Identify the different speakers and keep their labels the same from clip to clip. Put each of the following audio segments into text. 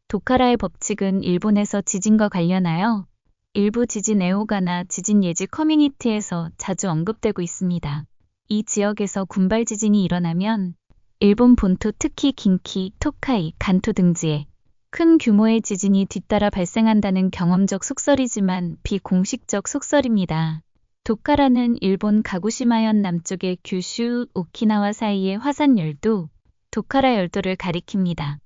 Speaker 1: 도카라의 법칙은 일본에서 지진과 관련하여 일부 지진 애호가나 지진 예지 커뮤니티에서 자주 언급되고 있습니다. 이 지역에서 군발 지진이 일어나면 일본 본토 특히 긴키, 토카이, 간토 등지에 큰 규모의 지진이 뒤따라 발생한다는 경험적 속설이지만 비공식적 속설입니다. 도카라는 일본 가고시마현 남쪽의 규슈, 오키나와 사이의 화산 열도, 도카라 열도를 가리킵니다.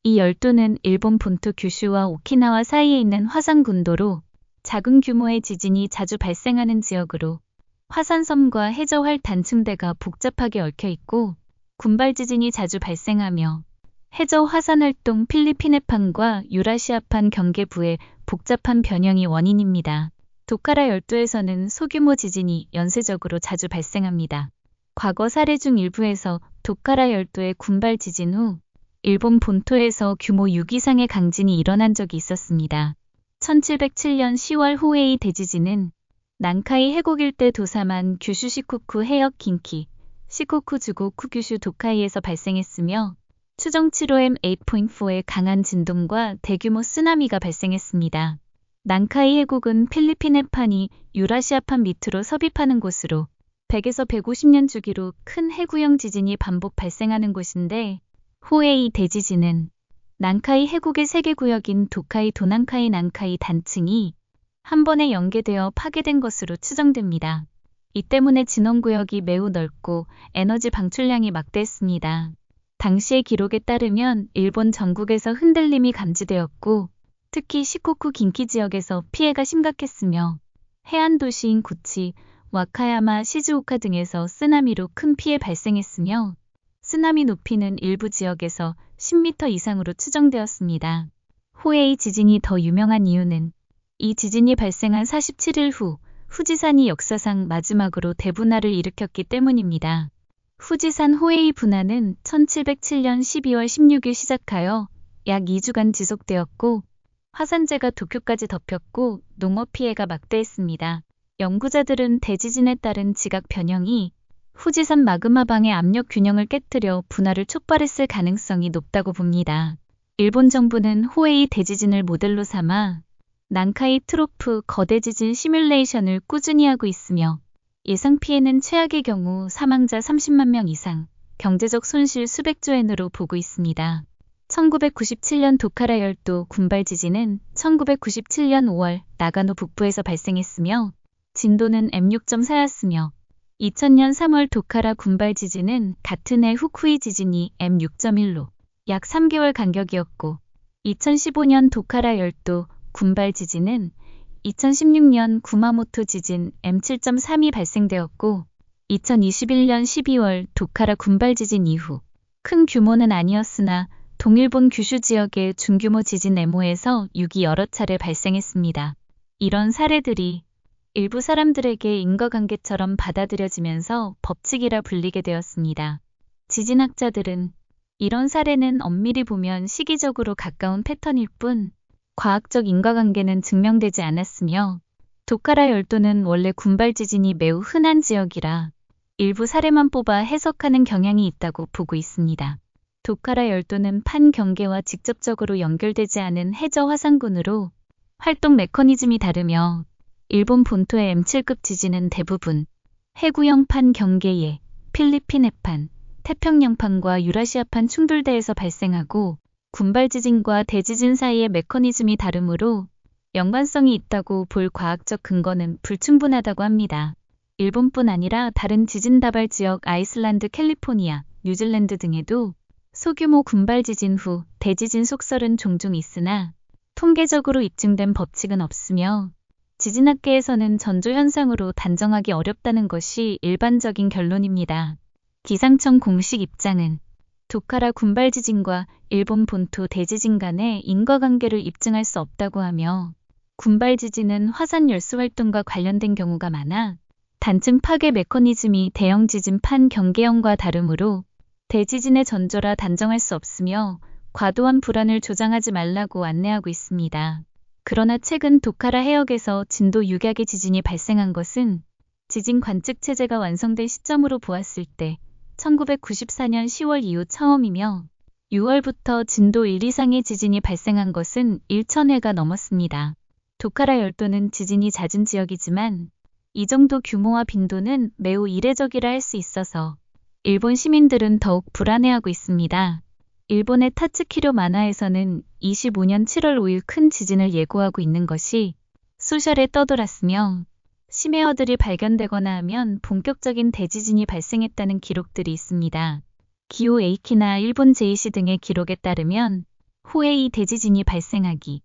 Speaker 1: 이 열도는 일본 본토 규슈와 오키나와 사이에 있는 화산 군도로 작은 규모의 지진이 자주 발생하는 지역으로 화산섬과 해저활 단층대가 복잡하게 얽혀 있고 군발 지진이 자주 발생하며 해저 화산 활동 필리핀해판과 유라시아판 경계부의 복잡한 변형이 원인입니다. 도카라 열도에서는 소규모 지진이 연쇄적으로 자주 발생합니다. 과거 사례 중 일부에서 도카라 열도의 군발 지진 후 일본 본토에서 규모 6 이상의 강진이 일어난 적이 있었습니다. 1707년 10월 호에이 대지진은 난카이 해곡 일대 도사만 규슈 시코쿠 해역 긴키, 시코쿠 주고쿠 규슈 도카이에서 발생했으며 추정 7호 M8.4의 강한 진동과 대규모 쓰나미가 발생했습니다. 난카이 해곡은 필리핀 해판이 유라시아판 밑으로 섭입하는 곳으로 100에서 150년 주기로 큰 해구형 지진이 반복 발생하는 곳인데 호에이 대지진은 난카이 해곡의 세계 구역인 도카이 도난카이 난카이 단층이 한 번에 연계되어 파괴된 것으로 추정됩니다. 이 때문에 진원구역이 매우 넓고 에너지 방출량이 막대했습니다. 당시의 기록에 따르면 일본 전국에서 흔들림이 감지되었고 특히 시코쿠 긴키 지역에서 피해가 심각했으며 해안 도시인 구치, 와카야마, 시즈오카 등에서 쓰나미로 큰 피해 발생했으며 쓰나미 높이는 일부 지역에서 10m 이상으로 추정되었습니다. 호에이 지진이 더 유명한 이유는 이 지진이 발생한 47일 후 후지산이 역사상 마지막으로 대분화를 일으켰기 때문입니다. 후지산 호에이 분화는 1707년 12월 16일 시작하여 약 2주간 지속되었고 화산재가 도쿄까지 덮였고 농업 피해가 막대했습니다. 연구자들은 대지진에 따른 지각 변형이 후지산 마그마방의 압력 균형을 깨뜨려 분화를 촉발했을 가능성이 높다고 봅니다. 일본 정부는 호에이 대지진을 모델로 삼아 난카이 트로프 거대 지진 시뮬레이션을 꾸준히 하고 있으며 예상 피해는 최악의 경우 사망자 30만 명 이상, 경제적 손실 수백조 엔으로 보고 있습니다. 1997년 도카라 열도 군발 지진은 1997년 5월 나가노 북부에서 발생했으며 진도는 M6.4였으며 2000년 3월 도카라 군발 지진은 같은 해 후쿠이 지진이 M6.1로 약 3개월 간격이었고 2015년 도카라 열도 군발 지진은 2016년 구마모토 지진 M7.3이 발생되었고 2021년 12월 도카라 군발 지진 이후 큰 규모는 아니었으나 동일본 규슈 지역의 중규모 지진 M호에서 6이 여러 차례 발생했습니다. 이런 사례들이 일부 사람들에게 인과관계처럼 받아들여지면서 법칙이라 불리게 되었습니다. 지진학자들은 이런 사례는 엄밀히 보면 시기적으로 가까운 패턴일 뿐 과학적 인과관계는 증명되지 않았으며 도카라 열도는 원래 군발 지진이 매우 흔한 지역이라 일부 사례만 뽑아 해석하는 경향이 있다고 보고 있습니다. 도카라 열도는 판 경계와 직접적으로 연결되지 않은 해저 화산군으로 활동 메커니즘이 다르며 일본 본토의 M7급 지진은 대부분 해구형 판 경계에 필리핀 해판, 태평양판과 유라시아판 충돌대에서 발생하고 군발 지진과 대지진 사이의 메커니즘이 다르므로 연관성이 있다고 볼 과학적 근거는 불충분하다고 합니다. 일본뿐 아니라 다른 지진 다발 지역 아이슬란드, 캘리포니아, 뉴질랜드 등에도 소규모 군발 지진 후 대지진 속설은 종종 있으나 통계적으로 입증된 법칙은 없으며 지진학계에서는 전조현상으로 단정하기 어렵다는 것이 일반적인 결론입니다. 기상청 공식 입장은 도카라 군발 지진과 일본 본토 대지진 간의 인과관계를 입증할 수 없다고 하며 군발 지진은 화산 열수 활동과 관련된 경우가 많아 단층 파괴 메커니즘이 대형 지진 판 경계형과 다르므로 대지진의 전조라 단정할 수 없으며 과도한 불안을 조장하지 말라고 안내하고 있습니다. 그러나 최근 도카라 해역에서 진도 6약의 지진이 발생한 것은 지진 관측 체제가 완성된 시점으로 보았을 때 1994년 10월 이후 처음이며 6월부터 진도 1 이상의 지진이 발생한 것은 1,000회가 넘었습니다. 도카라 열도는 지진이 잦은 지역이지만 이 정도 규모와 빈도는 매우 이례적이라 할 수 있어서 일본 시민들은 더욱 불안해하고 있습니다. 일본의 타츠키료 만화에서는 25년 7월 5일 큰 지진을 예고하고 있는 것이 소셜에 떠돌았으며 심해어들이 발견되거나 하면 본격적인 대지진이 발생했다는 기록들이 있습니다. 기호 에이키나 일본 제이시 등의 기록에 따르면 호에이 대지진이 발생하기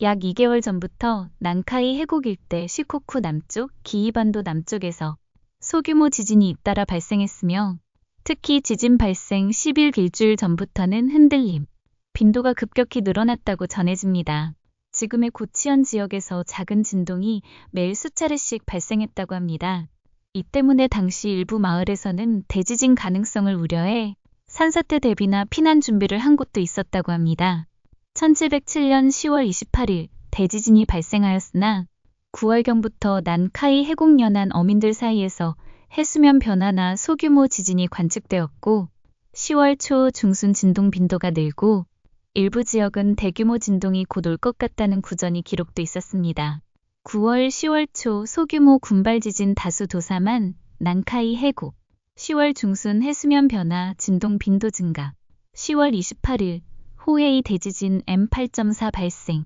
Speaker 1: 약 2개월 전부터 난카이 해국 일대 시코쿠 남쪽, 기이반도 남쪽에서 소규모 지진이 잇따라 발생했으며 특히 지진 발생 10일 일주일 전부터는 흔들림, 빈도가 급격히 늘어났다고 전해집니다. 지금의 고치현 지역에서 작은 진동이 매일 수차례씩 발생했다고 합니다. 이 때문에 당시 일부 마을에서는 대지진 가능성을 우려해 산사태 대비나 피난 준비를 한 곳도 있었다고 합니다. 1707년 10월 28일 대지진이 발생하였으나 9월경부터 난카이 해국연안 어민들 사이에서 해수면 변화나 소규모 지진이 관측되었고 10월 초 중순 진동 빈도가 늘고 일부 지역은 대규모 진동이 곧 올 것 같다는 구전이 기록도 있었습니다. 9월 10월 초 소규모 군발 지진 다수 도사만 난카이 해국 10월 중순 해수면 변화 진동 빈도 증가 10월 28일 호에이 대지진 M8.4 발생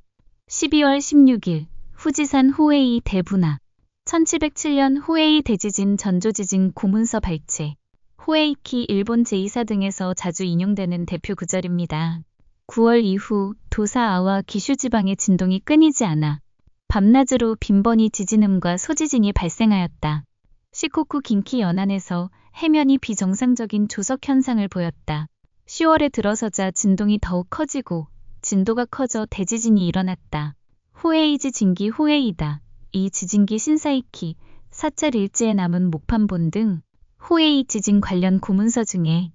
Speaker 1: 12월 16일 후지산 호에이 대분화 1707년 호에이 대지진 전조지진 고문서 발췌 호에이키 일본 제2사 등에서 자주 인용되는 대표 구절입니다. 9월 이후 도사아와 기슈 지방의 진동이 끊이지 않아 밤낮으로 빈번히 지진음과 소지진이 발생하였다. 시코쿠 긴키 연안에서 해면이 비정상적인 조석 현상을 보였다. 10월에 들어서자 진동이 더욱 커지고 진도가 커져 대지진이 일어났다. 호에이지 진기 호에이다. 이 지진기 신사이키, 사찰 일지에 남은 목판본 등 호에이 지진 관련 고문서 중에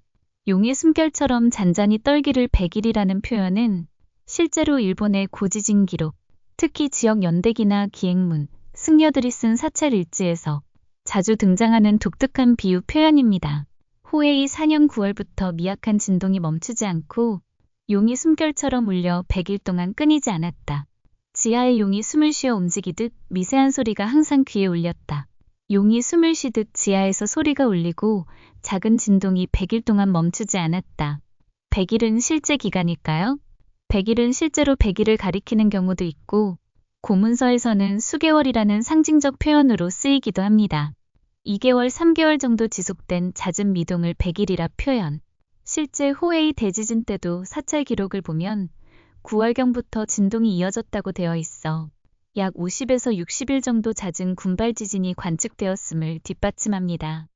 Speaker 1: 용의 숨결처럼 잔잔히 떨기를 100일이라는 표현은 실제로 일본의 고지진 기록, 특히 지역 연대기나 기행문, 승려들이 쓴 사찰 일지에서 자주 등장하는 독특한 비유 표현입니다. 호에이 4년 9월부터 미약한 진동이 멈추지 않고 용이 숨결처럼 울려 100일 동안 끊이지 않았다. 지하의 용이 숨을 쉬어 움직이듯 미세한 소리가 항상 귀에 울렸다. 용이 숨을 쉬듯 지하에서 소리가 울리고 작은 진동이 100일 동안 멈추지 않았다. 100일은 실제 기간일까요? 100일은 실제로 100일을 가리키는 경우도 있고 고문서에서는 수개월이라는 상징적 표현으로 쓰이기도 합니다. 2개월, 3개월 정도 지속된 잦은 미동을 100일이라 표현. 실제 호에이 대지진 때도 사찰 기록을 보면 9월경부터 진동이 이어졌다고 되어 있어 약 50에서 60일 정도 잦은 군발 지진이 관측되었음을 뒷받침합니다.